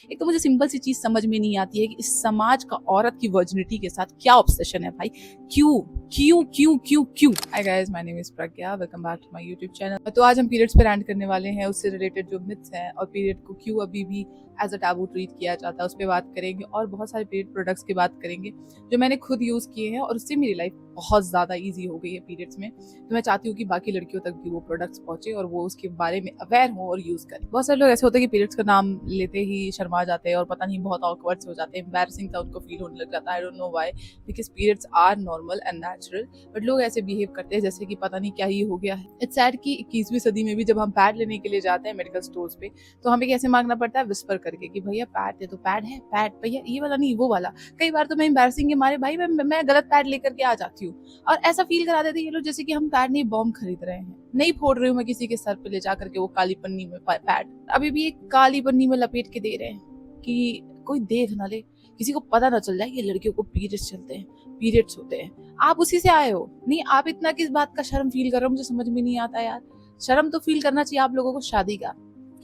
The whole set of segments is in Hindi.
एक तो मुझे सिंपल सी चीज समझ में नहीं आती है कि इस समाज का औरत की वर्जिनिटी के साथ क्या ऑब्सेशन है भाई। क्यों क्यों क्यों क्यों क्यों। Hi guys, my name is Pragya, welcome back to my YouTube channel. तो आज हम पीरियड्स पे रैंट करने वाले हैं, उससे रिलेटेड जो मिथ्स हैं और पीरियड को क्यों अभी भी एज अ टैबू ट्रीट किया जाता है उस पर बात करेंगे, और बहुत सारे पीरियड प्रोडक्ट्स की बात करेंगे जो मैंने खुद यूज किए हैं और उससे मेरी लाइफ बहुत ज्यादा ईजी हो गई है पीरियड्स में। तो मैं चाहती हूँ कि बाकी लड़कियों तक भी वो प्रोडक्ट्स पहुंचे और वो उसके बारे में अवेयर हो और यूज करें। बहुत सारे लोग ऐसे होते हैं कि पीरियड्स का नाम लेते ही शर्मा जाते हैं और पता नहीं बहुत ऑकवर्ड हो जाते हैं, एम्बैरसिंग सा उनको फील होने लग जाता है। I don't know why, because periods are normal and natural, but लोग ऐसे बिहेव करते हैं जैसे कि पता नहीं क्या ही हो गया है। इट्स सैड कि 21वीं सदी में भी जब हम पैड लेने के लिए जाते हैं मेडिकल स्टोर्स पे, तो हमें कैसे मांगना पड़ता है, विस्पर करके कि भैया पैड दे, तो पैड है, पैड भैया ये वाला नहीं वो वाला। कई बार तो मैं एम्बैरसिंग के मारे भाई मैं गलत पैड लेकर के आ जाती हूँ और ऐसा फील करा देते हैं ये लोग जैसे कि हम पैड नहीं बॉम्ब खरीद रहे हैं। नहीं फोड़ रही हूँ मैं किसी के सर पे ले जा करके वो काली पन्नी में पैड, अभी भी एक काली पन्नी में लपेट के दे रहे हैं कि कोई देख ना ले, किसी को पता ना चल जाए कि लड़कियों को पीरियड्स चलते हैं, पीरियड्स होते हैं। आप उसी से आए हो, नहीं आप इतना किस बात का शर्म फील कर रहे हो, मुझे समझ में नहीं आता यार। शर्म तो फील करना चाहिए आप लोगों को शादी का,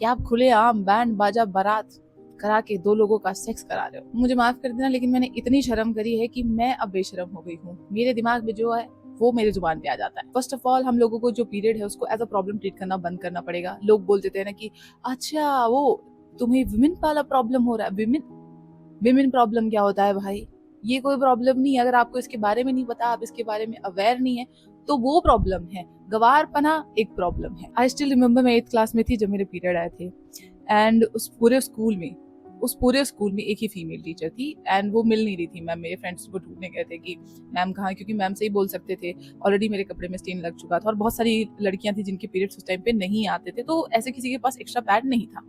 कि आप खुले आम बैंड बाजा बारात करा के दो लोगों का सेक्स करा रहे हो। मुझे माफ कर देना, लेकिन मैंने इतनी शर्म करी है कि मैं अब बेशरम हो गई हूँ। मेरे दिमाग में जो है वो मेरे जुबान पे आ जाता है। फर्स्ट ऑफ ऑल हम लोगों को जो पीरियड है उसको एज अ प्रॉब्लम ट्रीट करना बंद करना पड़ेगा। लोग बोल देते हैं ना कि अच्छा वो तुम्हें विमेन वाला प्रॉब्लम हो रहा है। विमेन प्रॉब्लम क्या होता है भाई? ये कोई प्रॉब्लम नहीं है। अगर आपको इसके बारे में नहीं पता, आप इसके बारे में अवेयर नहीं है, तो वो प्रॉब्लम है। गवारपना एक प्रॉब्लम है। आई स्टिल रिमेम्बर, मैं 8th क्लास में थी जब मेरे पीरियड आए थे, एंड उस पूरे स्कूल में एक ही फीमेल टीचर थी एंड वो मिल नहीं रही थी। मैम मेरे फ्रेंड्स को ढूंढने गए थे कि मैम कहाँ, क्योंकि मैम से ही बोल सकते थे। ऑलरेडी मेरे कपड़े में स्टेन लग चुका था और बहुत सारी लड़कियां थी जिनके पीरियड्स उस टाइम पे नहीं आते थे, तो ऐसे किसी के पास एक्स्ट्रा पैड नहीं था।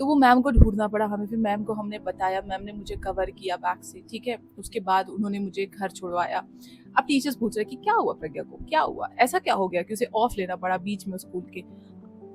तो वो मैम को ढूंढना पड़ा हमें। फिर मैम को हमने बताया, मैम ने मुझे कवर किया बैग से, ठीक है। उसके बाद उन्होंने मुझे घर छुड़वाया। अब टीचर्स पूछ रहे कि क्या हुआ प्रज्ञा को, क्या हुआ, ऐसा क्या हो गया कि उसे ऑफ लेना पड़ा बीच में स्कूल के।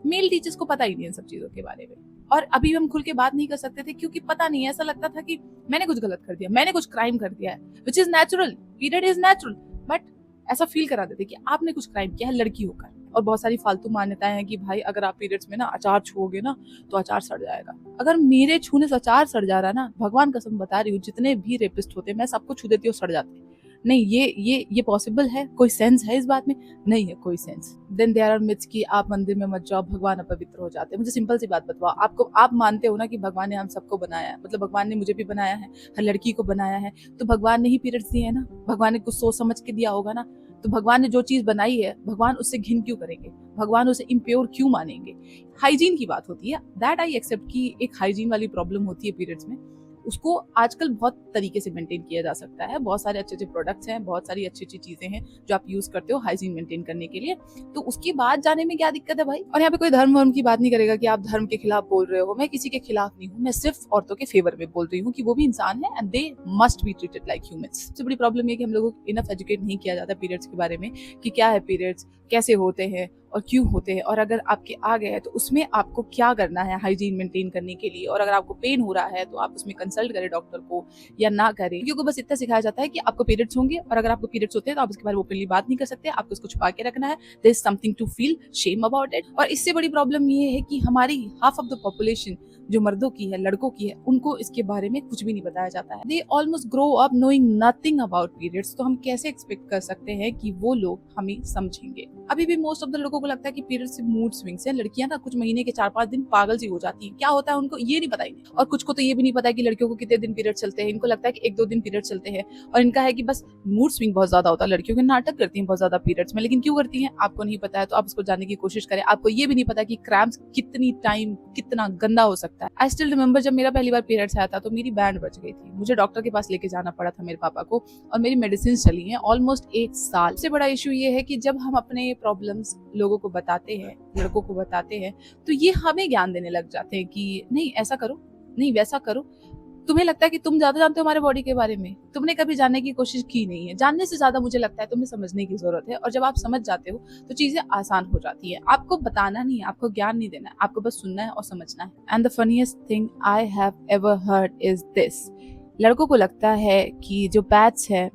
मेल टीचर्स को पता ही नहीं इन सब चीजों के बारे में, और अभी हम खुल के बात नहीं कर सकते थे क्योंकि पता नहीं, ऐसा लगता था कि मैंने कुछ गलत कर दिया, मैंने कुछ क्राइम कर दिया है, which is natural, period is natural, but ऐसा फील करा देते कि आपने कुछ क्राइम किया है लड़की होकर। और बहुत सारी फालतू मान्यताएं हैं कि भाई अगर आप पीरियड्स में ना अचार छुओगे ना तो अचार सड़ जाएगा। अगर मेरे छूने से अचार सड़ जा रहा है ना, भगवान कसम बता रही हूँ, जितने भी रेपिस्ट होते हैं मैं सबको छू देती हूँ, सड़ जाते हैं। नहीं, ये पॉसिबल है? कोई सेंस है इस बात में? नहीं है कोई sense. Then there are myths कि आप मंदिर में मत जाओ, भगवान अपवित्र हो जाते हैं। मुझे सिंपल सी बात बताओ, आपको, आप मानते हो ना कि भगवान ने हम सबको बनाया है, मतलब भगवान ने मुझे भी बनाया है, हर लड़की को बनाया है, तो भगवान ने ही पीरियड्स दिए है ना, भगवान ने कुछ सोच समझ के दिया होगा ना। तो भगवान ने जो चीज बनाई है, भगवान उससे घिन क्यों करेंगे, भगवान उसे इम्प्योर क्यों मानेंगे? हाइजीन की बात होती है, दैट आई एक्सेप्ट कि एक हाइजीन वाली प्रॉब्लम होती है पीरियड्स में। उसको आजकल बहुत तरीके से मेंटेन किया जा सकता है। बहुत सारे अच्छे अच्छे प्रोडक्ट्स हैं, बहुत सारी अच्छी अच्छी चीजें हैं जो आप यूज करते हो हाइजीन मेंटेन करने के लिए। तो उसकी बात जाने में क्या दिक्कत है भाई? और यहाँ पे कोई धर्म वर्म की बात नहीं करेगा कि आप धर्म के खिलाफ बोल रहे हो। मैं किसी के खिलाफ नहीं हूँ, मैं सिर्फ औरतों के फेवर में बोल रही हूँ कि वो भी इंसान है and they must be treated like humans. सबसे बड़ी प्रॉब्लम ये कि हम लोगों को इनफ एजुकेट नहीं किया जाता पीरियड्स के बारे में, कि क्या है पीरियड्स, कैसे होते हैं और क्यों होते हैं, और अगर आपके आ गए हैं तो उसमें आपको क्या करना है हाइजीन मेंटेन करने के लिए, और अगर आपको पेन हो रहा है तो आप उसमें कंसल्ट करें डॉक्टर को या ना करें। क्योंकि बस इतना सिखाया जाता है कि आपको पीरियड्स होंगे और अगर आपको पीरियड्स होते हैं तो आप उसके बारे में ओपनली बात नहीं कर सकते, आपको उसको छुपा के रखना है। There is something to feel shame about it. और इससे बड़ी प्रॉब्लम ये है कि हमारी हाफ ऑफ द पॉपुलेशन जो मर्दों की है, लड़कों की है, उनको इसके बारे में कुछ भी नहीं बताया जाता है। They almost grow up knowing nothing about periods. तो हम कैसे एक्सपेक्ट कर सकते हैं कि वो लोग हमें समझेंगे? अभी भी मोस्ट ऑफ द लोगों को लगता है कि पीरियड्स से मूड स्विंग्स है। लड़कियां ना कुछ महीने के 4-5 दिन पागल सी हो जाती है, क्या होता है उनको ये नहीं पता ही। और कुछ को तो ये भी नहीं पता है कि लड़कियों को कितने दिन पीरियड चलते हैं। इनको लगता है कि 1-2 दिन पीरियड चलते हैं, और इनका है कि बस मूड स्विंग बहुत ज्यादा होता है। लड़कियों के नाटक करती हैं बहुत ज्यादा पीरियड्स में, लेकिन क्यों करती हैं आपको नहीं पता है, तो आप उसको जानने की कोशिश करें। आपको ये भी नहीं पता कि क्रैम्प्स कितनी टाइम कितना गंदा हो सकता है। आई स्टिल रिमेम्बर जब मेरा पहली बार पीरियड्स आया था तो मेरी बैंड बच गई थी, मुझे डॉक्टर के पास लेके जाना पड़ा था मेरे पापा को, और मेरी मेडिसिन चली हैं ऑलमोस्ट 1 साल। सबसे बड़ा इशू ये है कि जब हम अपने प्रॉब्लम्स लोगों को बताते हैं, लड़कों को बताते हैं, तो ये हमें ज्ञान देने लग जाते हैं कि नहीं ऐसा करो, नहीं वैसा करो। तुम्हें लगता है कि तुम ज्यादा जानते हो हमारे बॉडी के बारे में, तुमने कभी जानने की कोशिश की नहीं है। जानने से ज्यादा मुझे लगता है तुम्हें समझने की जरूरत है, और जब आप समझ जाते हो तो चीजें आसान हो जाती है। आपको बताना नहीं है, आपको ज्ञान नहीं देना है, आपको बस सुनना है और समझना है। And the funniest thing I have ever heard is this, लड़कों को लगता है कि जो पैड्स है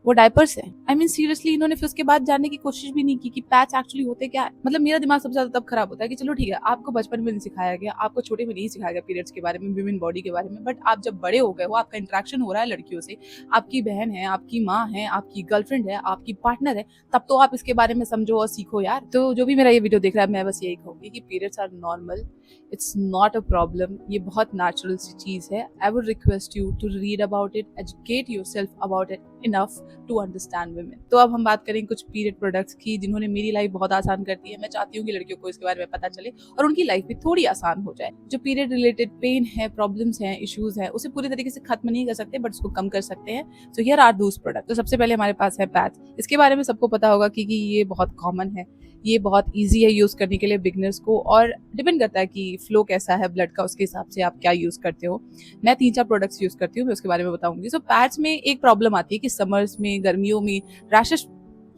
वो डायपर्स है। आई मीन सीरियसली, इन्होंने फिर उसके बाद जानने की कोशिश भी नहीं की कि पैच एक्चुअली होते क्या है। मतलब मेरा दिमाग सबसे ज्यादा तब खराब होता है कि चलो ठीक है, आपको बचपन में नहीं सिखाया गया, आपको छोटे में नहीं सिखाया गया पीरियड्स के बारे में, विमेन बॉडी के बारे में, बट आप जब बड़े हो गए हो, आपका इंटरेक्शन हो रहा है लड़कियों से, आपकी बहन है, आपकी माँ है, आपकी गर्लफ्रेंड है, आपकी पार्टनर है, तब तो आप इसके बारे में समझो और सीखो यार। तो जो भी मेरा ये वीडियो देख रहा है, मैं बस यही कहूंगी कि periods are normal, it's not a problem, ये बहुत नेचुरल सी चीज है। I would request you to read about it, educate yourself about it enough to understand women. तो अब हम बात करेंगे कुछ पीरियड प्रोडक्ट्स की जिन्होंने मेरी लाइफ बहुत आसान कर दी है। मैं चाहती हूँ कि लड़कियों को इसके बारे में पता चले और उनकी लाइफ भी थोड़ी आसान हो जाए। जो पीरियड रिलेटेड पेन है, प्रॉब्लम्स हैं, इश्यूज हैं, उसे पूरी तरीके से खत्म नहीं कर सकते बट उसको कम कर सकते हैं। So here are those product. तो सबसे पहले हमारे पास है पैच। इसके बारे में सबको पता होगा क्योंकि ये बहुत कॉमन है, ये बहुत ईजी है यूज करने के लिए बिगनर्स को, और डिपेंड करता है कि फ्लो कैसा है ब्लड का, उसके हिसाब से आप क्या यूज करते हो। मैं 3-4 प्रोडक्ट्स यूज करती हूँ, मैं उसके बारे में बताऊंगी। सो पैच में एक प्रॉब्लम आती है कि समर्स में, गर्मियों में रैशेस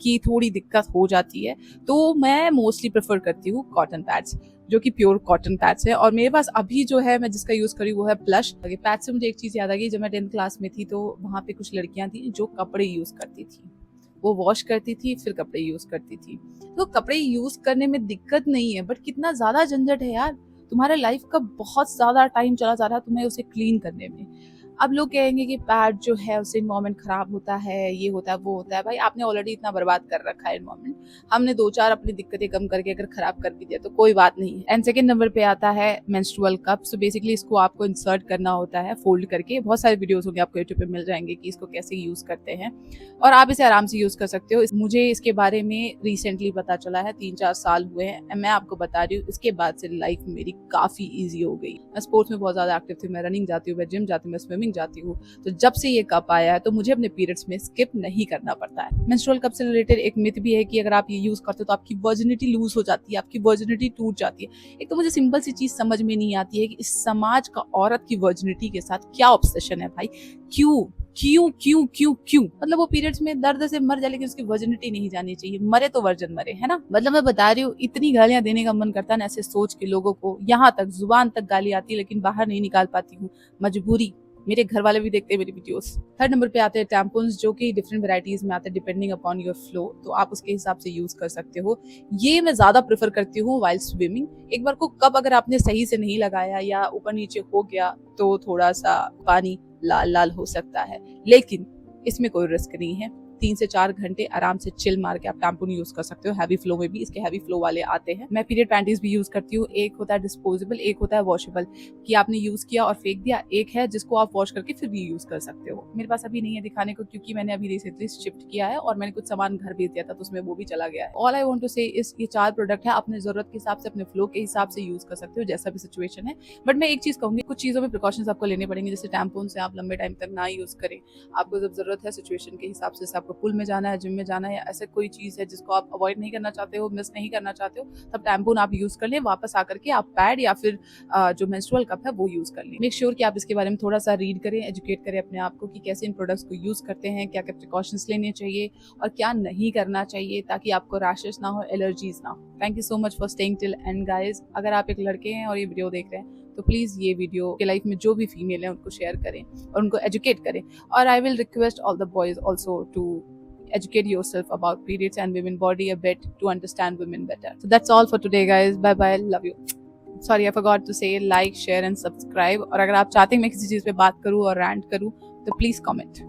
की थोड़ी दिक्कत हो जाती है, तो मैं मोस्टली प्रेफर करती हूँ कॉटन पैड्स, जो कि प्योर कॉटन पैड्स है। और मेरे पास अभी जो है मैं जिसका यूज करी वो है प्लश पैच। से मुझे एक चीज याद आ गई, जब मैं 10th क्लास में थी तो वहां पे कुछ लड़कियां थी जो कपड़े यूज करती थी, वो वॉश करती थी फिर कपड़े यूज करती थी। तो कपड़े यूज करने में दिक्कत नहीं है, बट कितना ज्यादा झंझट है यार, तुम्हारे लाइफ का बहुत ज्यादा टाइम चला जा रहा है तुम्हें उसे क्लीन करने में। अब लोग कहेंगे कि पैड जो है उससे इन्वायरमेंट खराब होता है, ये होता है वो होता है। भाई आपने ऑलरेडी इतना बर्बाद कर रखा है इन्वायरमेंट, हमने 2-4 अपनी दिक्कतें कम करके अगर खराब कर भी दिया तो कोई बात नहीं है। एंड सेकंड नंबर पे आता है मेंस्ट्रुअल कप। सो बेसिकली इसको आपको इंसर्ट करना होता है फोल्ड करके। बहुत सारे वीडियोस होंगे आपको यूट्यूब पे मिल जाएंगे कि इसको कैसे यूज करते हैं, और आप इसे आराम से यूज कर सकते हो। मुझे इसके बारे में रिसेंटली पता चला है, 3-4 साल हुए हैं। मैं आपको बता रही हूँ, इसके बाद से लाइफ मेरी काफी ईजी हो गई। मैं स्पोर्ट्स में बहुत ज्यादा एक्टिव थी, मैं रनिंग जाती हूँ, मैं जिम जाती हूँ, मैं स्विमिंग जाती हूँ। तो जब से ये कप आया है तो मुझे अपने पीरियड्स में स्किप नहीं करना पड़ता है। मेंस्ट्रुअल कप से रिलेटेड एक मिथ भी है कि अगर आप ये यूज करते हो तो आपकी वर्जिनिटी लूज हो जाती है, आपकी वर्जिनिटी टूट जाती है। एक तो मुझे सिंपल सी चीज समझ में नहीं आती है कि इस समाज का औरत की वर्जिनिटी के साथ क्या ऑब्सेशन है भाई। क्यों क्यों क्यों क्यों क्यों? मतलब वो पीरियड्स में दर्द से मर जाए लेकिन उसकी वर्जिनिटी नहीं जानी चाहिए। मरे तो वर्जन मरे, है ना। मतलब मैं बता रही हूँ, इतनी गालियां देने का मन करता है ना ऐसे सोच के लोगों को, यहाँ तक जुबान तक गाली आती है लेकिन बाहर नहीं निकाल पाती हूँ, मजबूरी। मेरे घर वाले भी देखते हैं मेरी वीडियोस। थर्ड नंबर पे आते हैं टैम्पून्स, जो कि डिफरेंट वैरायटीज में आते हैं डिपेंडिंग अपॉन योर फ्लो, तो आप उसके हिसाब से यूज कर सकते हो। ये मैं ज्यादा प्रेफर करती हूँ वाइल स्विमिंग। एक बार को कब अगर आपने सही से नहीं लगाया या ऊपर नीचे हो गया तो थोड़ा सा पानी लाल लाल हो सकता है, लेकिन इसमें कोई रिस्क नहीं है। 3 से 4 घंटे आराम से चिल मार के आप टैम्पून यूज कर सकते हो। हैवी फ्लो में भी इसके हैवी फ्लो वाले आते हैं। मैं पीरियड पैंटीज भी यूज करती हूँ। एक होता है डिस्पोजेबल, एक होता है वॉशेबल, कि आपने यूज किया और फेंक दिया। एक है जिसको आप वॉश करके फिर भी यूज कर सकते हो। मेरे पास अभी नहीं है दिखाने को क्योंकि मैंने अभी रिसेंटली शिफ्ट किया है और मैंने कुछ सामान घर भेज दिया था तो उसमें वो भी चला गया है। ऑल आई वांट टू से इस ये 4 प्रोडक्ट है, अपने जरूरत के हिसाब से, अपने फ्लो के हिसाब से यूज कर सकते हो जैसा भी सिचुएशन है। बट मैं एक चीज कहूंगी, कुछ चीजों में प्रिकॉशंस आपको लेने पड़ेंगे, जैसे टैम्पून से आप लंबे टाइम तक ना यूज करें। आपको जब जरूरत है सिचुएशन के हिसाब से, आपको पुल में जाना है, जिम में जाना है, या ऐसे कोई चीज है जिसको आप अवॉइड नहीं करना चाहते हो, मिस नहीं करना चाहते हो, तब टैम्पून आप यूज कर लें। वापस आकर के आप पैड या फिर जो मेंस्ट्रुअल कप है वो यूज कर लें। मेक श्योर कि आप इसके बारे में थोड़ा सा रीड करें, एजुकेट करें अपने आप को कि कैसे इन प्रोडक्ट्स को यूज करते हैं, क्या क्या प्रिकॉशंस लेने चाहिए और क्या नहीं करना चाहिए, ताकि आपको रैशेस ना हो, एलर्जीज ना हो। Thank you so much for staying till and guys. अगर आप एक लड़के हैं और ये वीडियो देख रहे हैं तो प्लीज ये वीडियो के लाइफ में जो भी फीमेल है उनको शेयर करें और उनको एजुकेट करें। और I will request all the boys also to educate yourself about periods and women body a bit to understand women better. So that's all for today guys. Bye bye, love you. Sorry I forgot to say like, share and subscribe. और अगर आप चाहते हैं मैं किसी चीज पे बात करूँ और rant करूँ तो please comment.